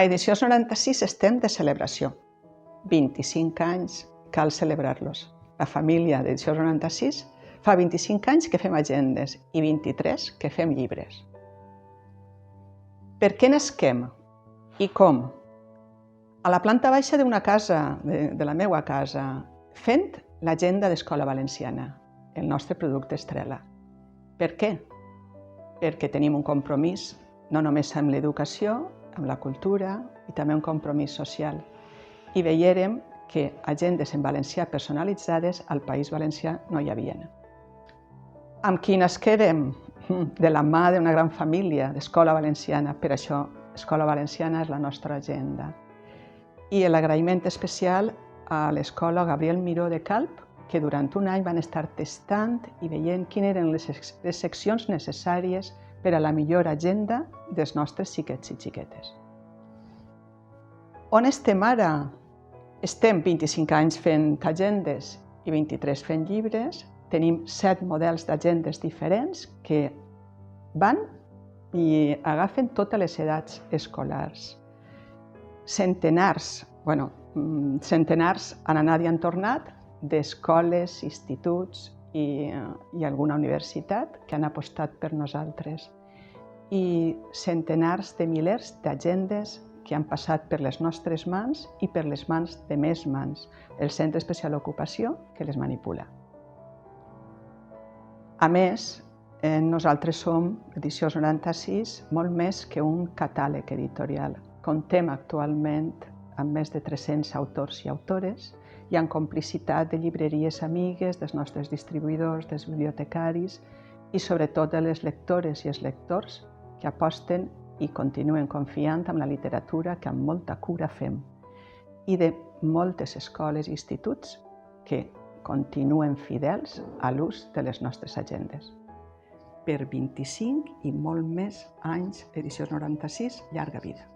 A Edicions 96 estem de celebració. 25 anys cal celebrar-los. La família d'Edicions 96 fa 25 anys que fem agendes i 23 que fem llibres. Per què nasquem i com? A la planta baixa d'una casa, de la meva casa, fent l'agenda d'Escola Valenciana, el nostre producte estrella. Per què? Perquè tenim un compromís, no només amb l'educació, amb la cultura i també un compromís social. I veiem que agendes en valencià personalitzades al País Valencià no hi havia. Amb qui nasquérem? De la mà d'una gran família d'Escola Valenciana. Per això, Escola Valenciana és la nostra agenda. I l'agraïment especial a l'Escola Gabriel Miró de Calp, que durant un any van estar testant i veient quines eren les seccions necessàries per a la millor agenda dels nostres xiquets i xiquetes. On estem ara? Estem 25 anys fent agendes i 23 fent llibres. Tenim 7 models d'agendes diferents que van i agafen totes les edats escolars. Centenars han anat i han tornat d'escoles, instituts i alguna universitat que han apostat per nosaltres. I centenars de milers d'agendes que han passat per les nostres mans i per les mans de més mans, el Centre Especial d'Ocupació que les manipula. A més, nosaltres som, Edicions 96, molt més que un catàleg editorial. Comptem actualment amb més de 300 autors i autores i amb complicitat de llibreries amigues, dels nostres distribuïdors, dels bibliotecaris i sobretot de les lectores i els lectors que aposten i continuen confiant en la literatura que amb molta cura fem i de moltes escoles i instituts que continuen fidels a l'ús de les nostres agendes. Per 25 i molt més anys, Edicions 96, llarga vida.